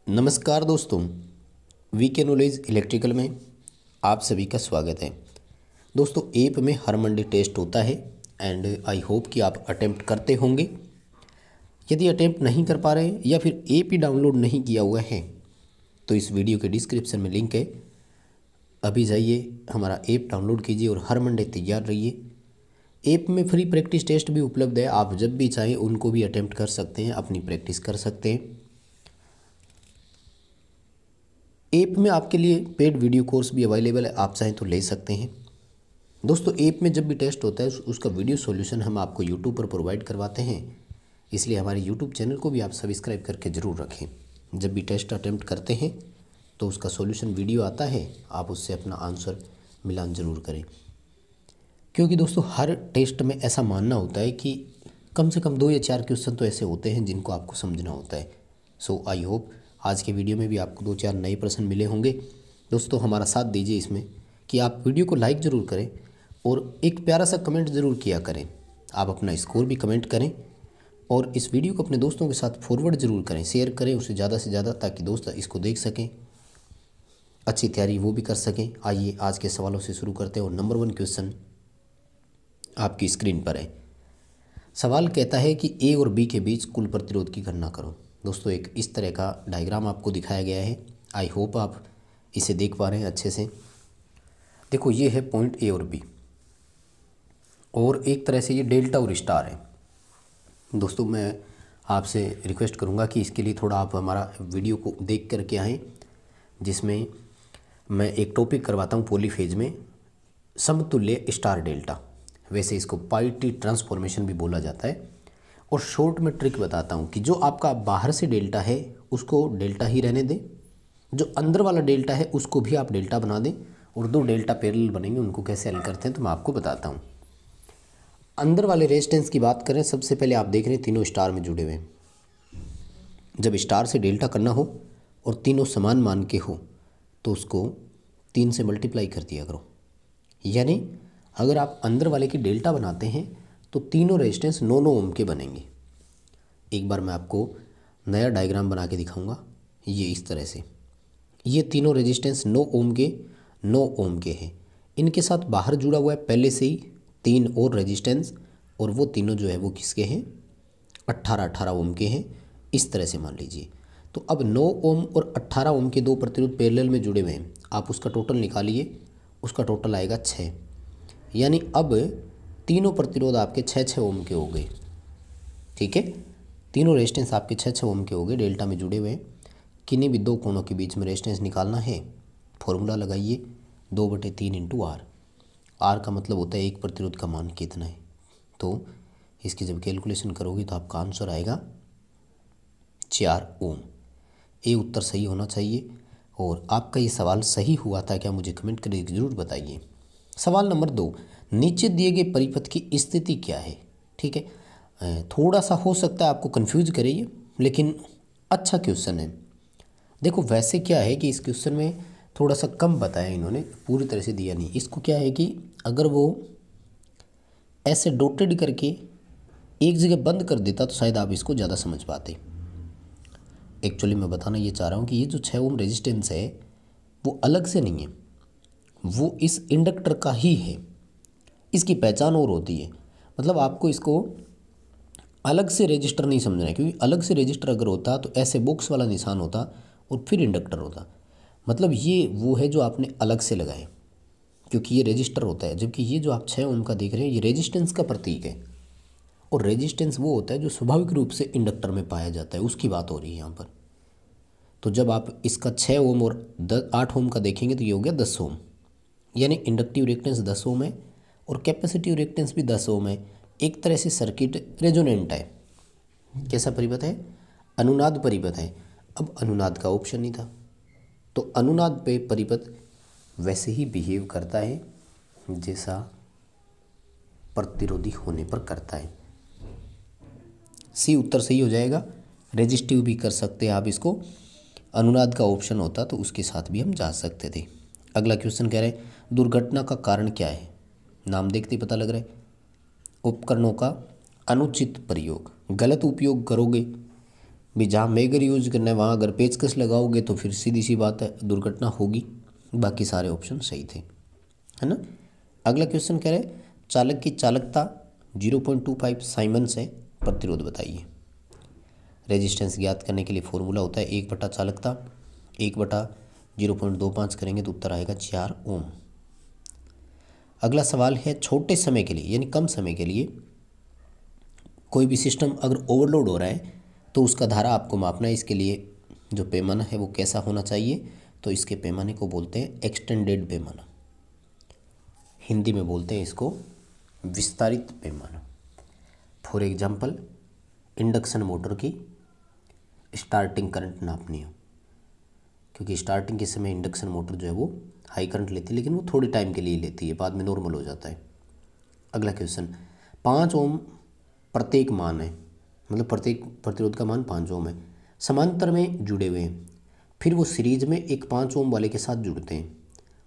नमस्कार दोस्तों, VK knowledge electrical में आप सभी का स्वागत है। दोस्तों, ऐप में हर मंडे टेस्ट होता है एंड आई होप कि आप अटेम्प्ट करते होंगे। यदि अटेम्प्ट नहीं कर पा रहे हैं या फिर ऐप ही डाउनलोड नहीं किया हुआ है तो इस वीडियो के डिस्क्रिप्शन में लिंक है, अभी जाइए हमारा ऐप डाउनलोड कीजिए और हर मंडे तैयार रहिए। ऐप में फ्री प्रैक्टिस टेस्ट भी उपलब्ध है, आप जब भी चाहें उनको भी अटेम्प्ट कर सकते हैं, अपनी प्रैक्टिस कर सकते हैं। ऐप में आपके लिए पेड वीडियो कोर्स भी अवेलेबल है, आप चाहें तो ले सकते हैं। दोस्तों, ऐप में जब भी टेस्ट होता है उसका वीडियो सॉल्यूशन हम आपको यूट्यूब पर प्रोवाइड करवाते हैं, इसलिए हमारे यूट्यूब चैनल को भी आप सब्सक्राइब करके ज़रूर रखें। जब भी टेस्ट अटेम्प्ट करते हैं तो उसका सॉल्यूशन वीडियो आता है, आप उससे अपना आंसर मिलान ज़रूर करें। क्योंकि दोस्तों, हर टेस्ट में ऐसा मानना होता है कि कम से कम 2 या 4 क्वेश्चन तो ऐसे होते हैं जिनको आपको समझना होता है। सो आई होप आज के वीडियो में भी आपको 2-4 नए प्रश्न मिले होंगे। दोस्तों, हमारा साथ दीजिए इसमें कि आप वीडियो को लाइक ज़रूर करें और एक प्यारा सा कमेंट ज़रूर किया करें। आप अपना स्कोर भी कमेंट करें और इस वीडियो को अपने दोस्तों के साथ फॉरवर्ड ज़रूर करें, शेयर करें उसे ज़्यादा से ज़्यादा, ताकि दोस्त इसको देख सकें, अच्छी तैयारी वो भी कर सकें। आइए आज के सवालों से शुरू करते हैं और नंबर 1 क्वेश्चन आपकी स्क्रीन पर है। सवाल कहता है कि ए और बी के बीच कुल प्रतिरोध की गणना करो। दोस्तों, एक इस तरह का डायग्राम आपको दिखाया गया है, आई होप आप इसे देख पा रहे हैं अच्छे से। देखो, ये है पॉइंट ए और बी और एक तरह से ये डेल्टा और स्टार है। दोस्तों, मैं आपसे रिक्वेस्ट करूँगा कि इसके लिए थोड़ा आप हमारा वीडियो को देख करके आएँ, जिसमें मैं एक टॉपिक करवाता हूँ पॉलीफेज में समतुल्य स्टार डेल्टा। वैसे इसको पाई टी ट्रांसफॉर्मेशन भी बोला जाता है। और शॉर्ट में ट्रिक बताता हूँ कि जो आपका बाहर से डेल्टा है उसको डेल्टा ही रहने दें, जो अंदर वाला डेल्टा है उसको भी आप डेल्टा बना दें, और 2 डेल्टा पैरेलल बनेंगे। उनको कैसे हल करते हैं तो मैं आपको बताता हूँ। अंदर वाले रेजिस्टेंस की बात करें, सबसे पहले आप देख रहे हैं तीनों स्टार में जुड़े हुए हैं। जब स्टार से डेल्टा करना हो और तीनों समान मान के हो तो उसको 3 से मल्टीप्लाई कर दिया करो। यानी अगर आप अंदर वाले की डेल्टा बनाते हैं तो तीनों रेजिस्टेंस 9-9 ओम के बनेंगे। एक बार मैं आपको नया डायग्राम बना के दिखाऊंगा। ये इस तरह से, ये तीनों रेजिस्टेंस 9 ओम के हैं। इनके साथ बाहर जुड़ा हुआ है पहले से ही 3 और रेजिस्टेंस, और वो तीनों जो है वो किसके हैं, 18-18 ओम के हैं। इस तरह से मान लीजिए। तो अब 9 ओम और 18 ओम के 2 प्रतिरोध पैरेलल में जुड़े हुए हैं। आप उसका टोटल निकालिए, उसका टोटल आएगा 6। यानी अब तीनों प्रतिरोध आपके 6-6 ओम के हो गए। ठीक है, तीनों रेजिस्टेंस आपके 6-6 ओम के हो गए, डेल्टा में जुड़े हुए हैं। किन्हीं भी 2 कोणों के बीच में रेजिस्टेंस निकालना है, फॉर्मूला लगाइए 2/3 इंटू आर। आर का मतलब होता है एक प्रतिरोध का मान कितना है। तो इसकी जब कैलकुलेशन करोगे तो आपका आंसर आएगा 4 ओम। ये उत्तर सही होना चाहिए। और आपका ये सवाल सही हुआ था क्या, मुझे कमेंट करके ज़रूर बताइए। सवाल नंबर 2, नीचे दिए गए परिपथ की स्थिति क्या है। ठीक है, थोड़ा सा हो सकता है आपको कंफ्यूज करे ये, लेकिन अच्छा क्वेश्चन है। देखो, वैसे क्या है कि इस क्वेश्चन में थोड़ा सा कम बताया इन्होंने, पूरी तरह से दिया नहीं। इसको क्या है कि अगर वो ऐसे डॉटेड करके एक जगह बंद कर देता तो शायद आप इसको ज़्यादा समझ पाते। एक्चुअली मैं बताना ये चाह रहा हूँ कि ये जो 6 ओम रेजिस्टेंस है वो अलग से नहीं है, वो इस इंडक्टर का ही है। इसकी पहचान और होती है, मतलब आपको इसको अलग से रजिस्टर नहीं समझना है, क्योंकि अलग से रजिस्टर अगर होता तो ऐसे बॉक्स वाला निशान होता और फिर इंडक्टर होता। मतलब ये वो है जो आपने अलग से लगाए, क्योंकि ये रजिस्टर होता है। जबकि ये जो आप 6 ओम का देख रहे हैं ये रेजिस्टेंस का प्रतीक है, और रेजिस्टेंस वो होता है जो स्वाभाविक रूप से इंडक्टर में पाया जाता है, उसकी बात हो रही है यहाँ पर। तो जब आप इसका 6 ओम और 8 ओम का देखेंगे तो ये हो गया 10 ओम। यानी इंडक्टिव रिएक्टेंस 10 ओम है और कैपेसिटिव रिएक्टेंस भी 10 ओम है। एक तरह से सर्किट रेजोनेंट है। कैसा परिपथ है, अनुनाद परिपथ है। अब अनुनाद का ऑप्शन नहीं था, तो अनुनाद पे परिपथ वैसे ही बिहेव करता है जैसा प्रतिरोधी होने पर करता है। सी उत्तर सही हो जाएगा। रेजिस्टिव भी कर सकते हैं आप इसको, अनुनाद का ऑप्शन होता तो उसके साथ भी हम जा सकते थे। अगला क्वेश्चन कह रहे हैं दुर्घटना का कारण क्या है। नाम देखते ही पता लग रहा है, उपकरणों का अनुचित प्रयोग। गलत उपयोग करोगे भी जहाँ मेगर यूज करना है वहाँ अगर पेचकस लगाओगे तो फिर सीधी सी बात है दुर्घटना होगी। बाकी सारे ऑप्शन सही थे, है ना। अगला क्वेश्चन कह रहे हैं चालक की चालकता 0.25 साइमंस है, प्रतिरोध बताइए। रेजिस्टेंस ज्ञात करने के लिए फॉर्मूला होता है 1 बटा चालकता 1/0.25 करेंगे तो उत्तर आएगा 4 ओम। अगला सवाल है छोटे समय के लिए यानी कम समय के लिए कोई भी सिस्टम अगर ओवरलोड हो रहा है तो उसका धारा आपको मापना है। इसके लिए जो पैमाना है वो कैसा होना चाहिए, तो इसके पैमाने को बोलते हैं एक्सटेंडेड पैमाना, हिंदी में बोलते हैं इसको विस्तारित पैमाना। फॉर एग्जांपल इंडक्शन मोटर की स्टार्टिंग करंट नापनी हो, क्योंकि स्टार्टिंग के समय इंडक्शन मोटर जो है वो हाई करंट लेती है, लेकिन वो थोड़ी टाइम के लिए लेती है, बाद में नॉर्मल हो जाता है। अगला क्वेश्चन 5 ओम प्रत्येक मान है, मतलब प्रत्येक प्रतिरोध का मान 5 ओम है, समांतर में जुड़े हुए हैं, फिर वो सीरीज में एक 5 ओम वाले के साथ जुड़ते हैं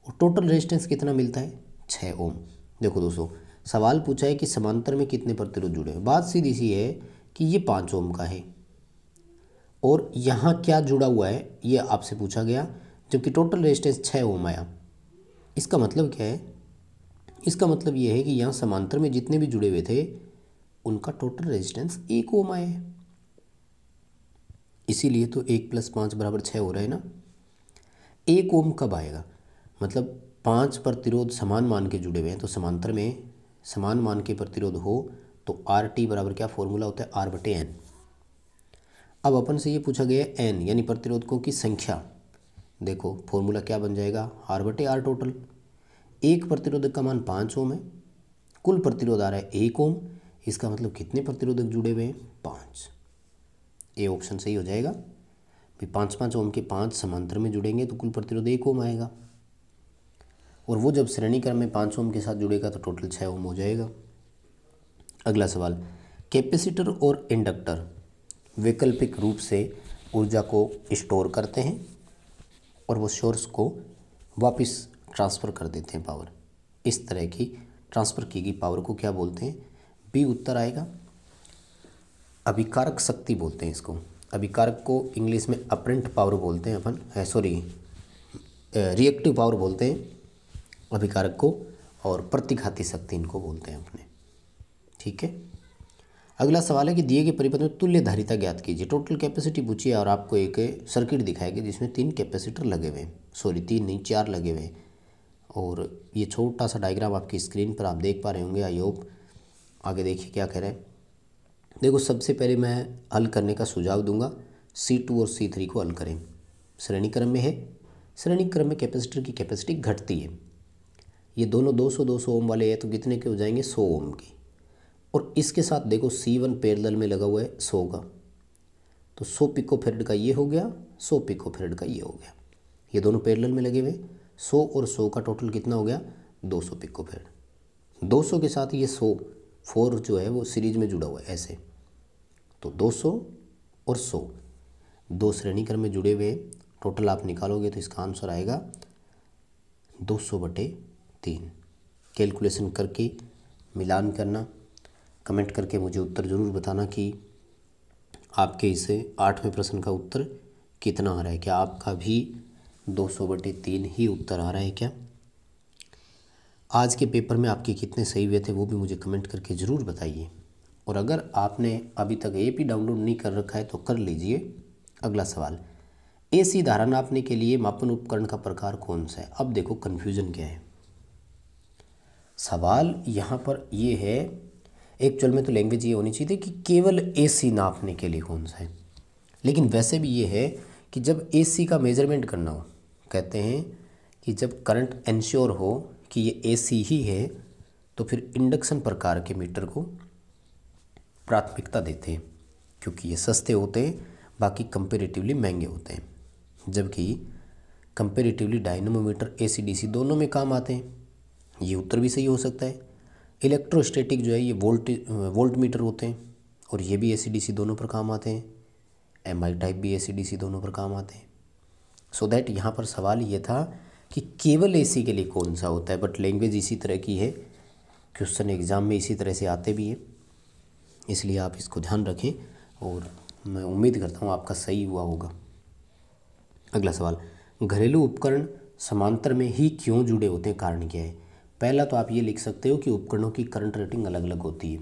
और टोटल रेजिस्टेंस कितना मिलता है 6 ओम। देखो दोस्तों सवाल पूछा है कि समांतर में कितने प्रतिरोध जुड़े हैं, बात सीधी सी है कि ये 5 ओम का है और यहाँ क्या जुड़ा हुआ है ये आपसे पूछा गया, जबकि टोटल रेजिस्टेंस 6 ओम आया। इसका मतलब क्या है, इसका मतलब ये है कि यहाँ समांतर में जितने भी जुड़े हुए थे उनका टोटल रेजिस्टेंस 1 ओम आया है, इसीलिए तो 1 + 5 = 6 हो रहा है ना। 1 ओम कब आएगा, मतलब 5 प्रतिरोध समान मान के जुड़े हुए हैं तो समांतर में समान मान के प्रतिरोध हो तो RT बराबर क्या फॉर्मूला होता है R/N। अब अपन से ये पूछा गया है N यानी प्रतिरोधकों की संख्या, देखो फॉर्मूला क्या बन जाएगा R/R टोटल। एक प्रतिरोधक का मान 5 ओम है, कुल प्रतिरोध आ रहा है 1 ओम, इसका मतलब कितने प्रतिरोधक जुड़े हुए हैं 5। ए ऑप्शन सही हो जाएगा भाई, 5 ओम के 5 समांतर में जुड़ेंगे तो कुल प्रतिरोध 1 ओम आएगा, और वो जब श्रेणी क्रम में 5 ओम के साथ जुड़ेगा तो टोटल 6 ओम हो जाएगा। अगला सवाल कैपेसिटर और इंडक्टर वैकल्पिक रूप से ऊर्जा को स्टोर करते हैं और वो सोर्स को वापस ट्रांसफ़र कर देते हैं पावर। इस तरह की ट्रांसफ़र की गई पावर को क्या बोलते हैं, बी उत्तर आएगा। अभिकारक शक्ति बोलते हैं इसको, अभिकारक को इंग्लिश में अपरेंट पावर बोलते हैं अपन, रिएक्टिव पावर बोलते हैं अभिकारक को, और प्रतिघाती शक्ति इनको बोलते हैं अपने, ठीक है। अगला सवाल है कि दिए गए परिपथ में तुल्य धारिता ज्ञात कीजिए। टोटल कैपेसिटी पूछी है और आपको एक सर्किट दिखाएगा जिसमें 3 कैपेसिटर लगे हुए हैं, 3 नहीं 4 लगे हुए हैं, और ये छोटा सा डायग्राम आपकी स्क्रीन पर आप देख पा रहे होंगे, आई होप। आगे देखिए क्या कह रहे हैं। देखो सबसे पहले मैं हल करने का सुझाव दूंगा, C2 और C3 को हल करें। श्रेणी क्रम में है, श्रेणी क्रम में कैपेसिटर की कैपेसिटी घटती है, ये दोनों 200 ओम वाले हैं तो कितने के हो जाएंगे 100 ओम के, और इसके साथ देखो C1 पैरेलल में लगा हुआ है 100 का, तो 100 पिकोफैरेड का ये हो गया, 100 पिकोफैरेड का ये हो गया, ये दोनों पैरेलल में लगे हुए 100 और 100 का टोटल कितना हो गया 200 पिकोफैरेड। 200 के साथ ये 100 4 जो है वो सीरीज में जुड़ा हुआ है ऐसे, तो 200 और 100 दो श्रेणी क्रम में जुड़े हुए, टोटल आप निकालोगे तो इसका आंसर आएगा 200/3। कैलकुलेशन करके मिलान करना, कमेंट करके मुझे उत्तर ज़रूर बताना कि आपके इसे 8वें प्रश्न का उत्तर कितना आ रहा है, क्या आपका भी 200/3 ही उत्तर आ रहा है क्या। आज के पेपर में आपके कितने सही हुए थे वो भी मुझे कमेंट करके ज़रूर बताइए, और अगर आपने अभी तक AP डाउनलोड नहीं कर रखा है तो कर लीजिए। अगला सवाल AC धारा नापने के लिए मापन उपकरण का प्रकार कौन सा है। अब देखो कन्फ्यूज़न क्या है, सवाल यहाँ पर ये है, एक्चुअल में तो लैंग्वेज ये होनी चाहिए थी कि केवल AC नापने के लिए कौन सा है, लेकिन वैसे भी ये है कि जब AC का मेजरमेंट करना हो, कहते हैं कि जब करंट इंश्योर हो कि ये AC ही है तो फिर इंडक्शन प्रकार के मीटर को प्राथमिकता देते हैं, क्योंकि ये सस्ते होते हैं, बाकी कंपेरेटिवली महंगे होते हैं, जबकि कंपेरेटिवली डायनेमोमीटर AC-DC दोनों में काम आते हैं। ये उत्तर भी सही हो सकता है। इलेक्ट्रोस्टैटिक जो है ये वोल्ट मीटर होते हैं और ये भी AC-DC दोनों पर काम आते हैं, MI टाइप भी AC-DC दोनों पर काम आते हैं। सो दैट यहाँ पर सवाल ये था कि केवल AC के लिए कौन सा होता है, बट लैंग्वेज इसी तरह की है, क्वेश्चन एग्ज़ाम में इसी तरह से आते भी हैं, इसलिए आप इसको ध्यान रखें और मैं उम्मीद करता हूँ आपका सही हुआ होगा। अगला सवाल, घरेलू उपकरण समांतर में ही क्यों जुड़े होते हैं, कारण क्या है। पहला तो आप ये लिख सकते हो कि उपकरणों की करंट रेटिंग अलग अलग होती है,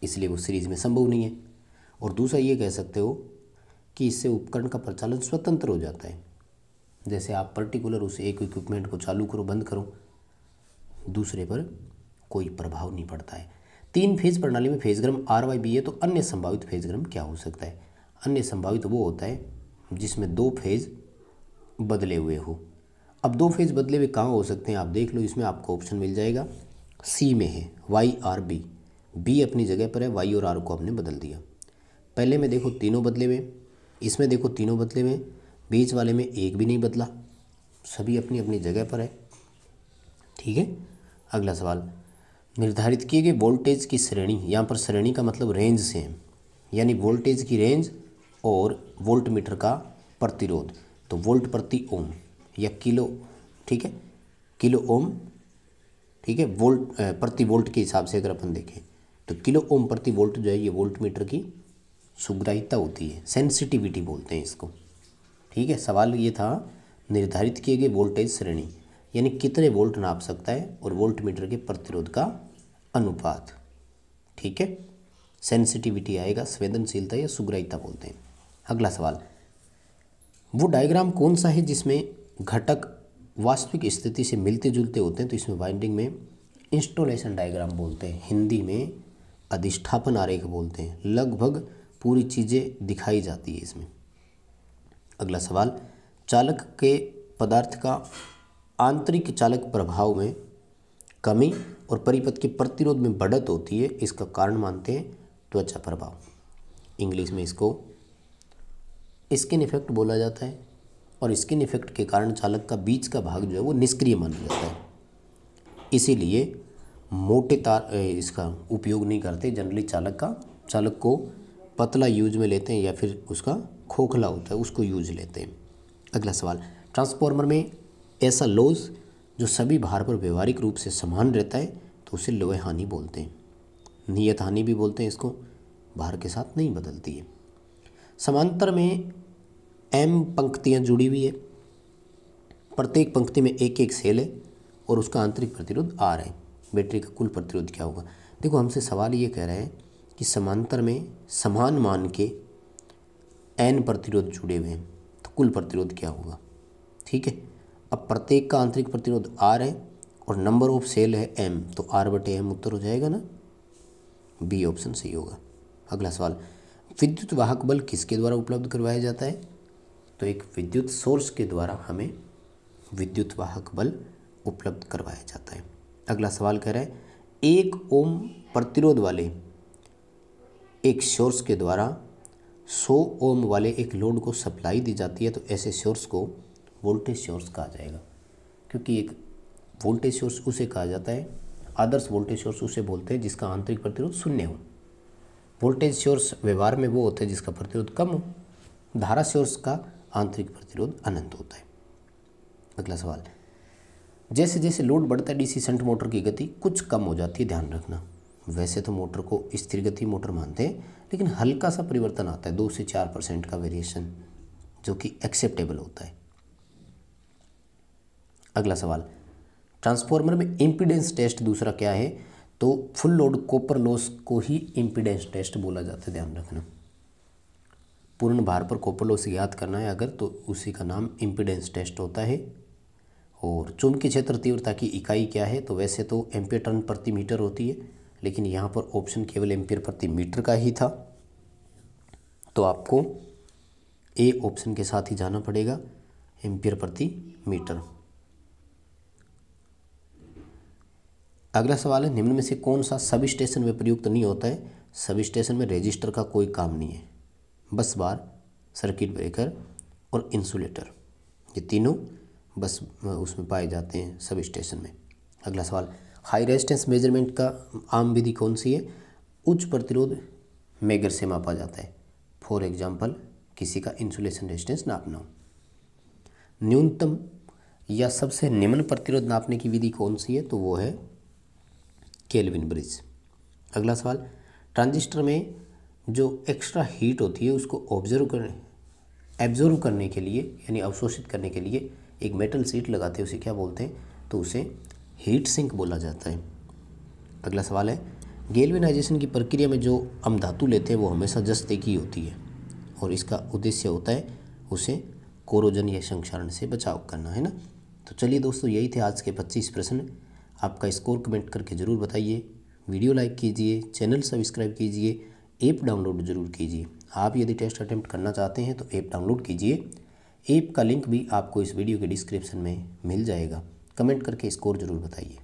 इसलिए वो सीरीज़ में संभव नहीं है। और दूसरा ये कह सकते हो कि इससे उपकरण का प्रचालन स्वतंत्र हो जाता है। जैसे आप पर्टिकुलर उस एक इक्विपमेंट को चालू करो बंद करो, दूसरे पर कोई प्रभाव नहीं पड़ता है। 3 फेज प्रणाली में फेजक्रम RYB है, तो अन्य संभावित फेजक्रम क्या हो सकता है। अन्य संभावित वो होता है जिसमें 2 फेज बदले हुए हो। अब 2 फेज बदले हुए कहाँ हो सकते हैं आप देख लो, इसमें आपको ऑप्शन मिल जाएगा, सी में है YRB, बी अपनी जगह पर है, वाई और आर को आपने बदल दिया। पहले में देखो तीनों बदले हुए, इसमें देखो तीनों बदले हुए, बीच वाले में एक भी नहीं बदला, सभी अपनी अपनी जगह पर है। ठीक है। अगला सवाल, निर्धारित किए गए वोल्टेज की श्रेणी, यहाँ पर श्रेणी का मतलब रेंज से है, यानी वोल्टेज की रेंज और वोल्ट मीटर का प्रतिरोध, तो वोल्ट प्रति ओम या किलो, ठीक है, किलो ओम, ठीक है, वोल्ट प्रति वोल्ट के हिसाब से अगर अपन देखें तो किलो ओम प्रति वोल्ट जो है ये वोल्ट मीटर की सुग्राह्यता होती है, सेंसिटिविटी बोलते हैं इसको। ठीक है। सवाल ये था निर्धारित किए गए वोल्टेज श्रेणी, यानी कितने वोल्ट नाप सकता है और वोल्ट मीटर के प्रतिरोध का अनुपात। ठीक है, सेंसिटिविटी आएगा, संवेदनशीलता या सुग्राह्यता बोलते हैं। अगला सवाल, वो डायग्राम कौन सा है जिसमें घटक वास्तविक स्थिति से मिलते जुलते होते हैं, तो इसमें वाइंडिंग में इंस्टॉलेशन डायग्राम बोलते हैं, हिंदी में अधिष्ठापन आरेख बोलते हैं। लगभग पूरी चीज़ें दिखाई जाती है इसमें। अगला सवाल, चालक के पदार्थ का आंतरिक चालक प्रभाव में कमी और परिपथ के प्रतिरोध में बढ़त होती है, इसका कारण मानते हैं त्वचा प्रभाव, इंग्लिश में इसको स्किन इफेक्ट बोला जाता है। और स्किन इफेक्ट के कारण चालक का बीच का भाग जो है वो निष्क्रिय माना जाता है, इसीलिए मोटे तार इसका उपयोग नहीं करते जनरली। चालक को पतला यूज में लेते हैं या फिर उसका खोखला होता है उसको यूज लेते हैं। अगला सवाल, ट्रांसफार्मर में ऐसा लॉस जो सभी भार पर व्यवहारिक रूप से समान रहता है तो उसे लोहे हानि बोलते हैं, नियत हानि भी बोलते हैं इसको, भार के साथ नहीं बदलती है। समांतर में M पंक्तियाँ जुड़ी हुई है, प्रत्येक पंक्ति में एक एक सेल है और उसका आंतरिक प्रतिरोध R है। बैटरी का कुल प्रतिरोध क्या होगा। देखो हमसे सवाल ये कह रहे हैं कि समांतर में समान मान के N प्रतिरोध जुड़े हुए हैं तो कुल प्रतिरोध क्या होगा। ठीक है। अब प्रत्येक का आंतरिक प्रतिरोध R है और नंबर ऑफ सेल है M, तो R/M उत्तर हो जाएगा ना, बी ऑप्शन सही होगा। अगला सवाल, विद्युत वाहक बल किसके द्वारा उपलब्ध करवाया जाता है, तो एक विद्युत सोर्स के द्वारा हमें विद्युत वाहक बल उपलब्ध करवाया जाता है। अगला सवाल कह रहा है 1 ओम प्रतिरोध वाले एक सोर्स के द्वारा 100 ओम वाले एक लोड को सप्लाई दी जाती है, तो ऐसे सोर्स को वोल्टेज सोर्स कहा जाएगा, क्योंकि एक वोल्टेज सोर्स उसे कहा जाता है, आदर्श वोल्टेज सोर्स उसे बोलते हैं जिसका आंतरिक प्रतिरोध 0 हो। वोल्टेज सोर्स व्यवहार में वो होता है जिसका प्रतिरोध कम हो, धारा सोर्स का आंतरिक प्रतिरोध अनंत होता है। अगला सवाल, जैसे जैसे लोड बढ़ता है डीसी शंट मोटर की गति कुछ कम हो जाती है, ध्यान रखना। वैसे तो मोटर को स्थिर गति मोटर मानते हैं, लेकिन हल्का सा परिवर्तन आता है, 2 से 4% का वेरिएशन, जो कि एक्सेप्टेबल होता है। अगला सवाल, ट्रांसफार्मर में इम्पीडेंस टेस्ट दूसरा क्या है, तो फुल लोड कॉपर लॉस को ही इम्पीडेंस टेस्ट बोला जाता है, ध्यान रखना। पूर्ण भार पर कॉपर लॉस याद करना है अगर, तो उसी का नाम इम्पीडेंस टेस्ट होता है। और चुंबकीय क्षेत्र तीव्रता की इकाई क्या है, तो वैसे तो एम्पियर टर्न प्रति मीटर होती है, लेकिन यहाँ पर ऑप्शन केवल एम्पियर प्रति मीटर का ही था, तो आपको ए ऑप्शन के साथ ही जाना पड़ेगा, एम्पियर प्रति मीटर। अगला सवाल है, निम्न में से कौन सा सब स्टेशन में प्रयुक्त नहीं होता है। सब स्टेशन में रजिस्टर का कोई काम नहीं है, बस बार, सर्किट ब्रेकर और इंसुलेटर, ये तीनों बस उसमें पाए जाते हैं सब स्टेशन में। अगला सवाल, हाई रेजिस्टेंस मेजरमेंट का आम विधि कौन सी है, उच्च प्रतिरोध मेगर से मापा जाता है। फॉर एग्जाम्पल, किसी का इंसुलेशन रेजिस्टेंस नापना हो। न्यूनतम या सबसे निम्न प्रतिरोध नापने की विधि कौन सी है, तो वो है केल्विन ब्रिज। अगला सवाल, ट्रांजिस्टर में जो एक्स्ट्रा हीट होती है उसको एब्जॉर्व करने के लिए यानी अवशोषित करने के लिए एक मेटल शीट लगाते हैं, उसे क्या बोलते हैं, तो उसे हीट सिंक बोला जाता है। अगला सवाल है, गैल्वेनाइजेशन की प्रक्रिया में जो हम धातु लेते हैं वो हमेशा जस्ते की होती है और इसका उद्देश्य होता है उसे कोरोजन या संक्षारण से बचाव करना, है ना। तो चलिए दोस्तों, यही थे आज के 25 प्रश्न। आपका स्कोर कमेंट करके ज़रूर बताइए, वीडियो लाइक कीजिए, चैनल सब्सक्राइब कीजिए, ऐप डाउनलोड ज़रूर कीजिए। आप यदि टेस्ट अटेम्प्ट करना चाहते हैं तो ऐप डाउनलोड कीजिए। ऐप का लिंक भी आपको इस वीडियो के डिस्क्रिप्शन में मिल जाएगा। कमेंट करके स्कोर ज़रूर बताइए।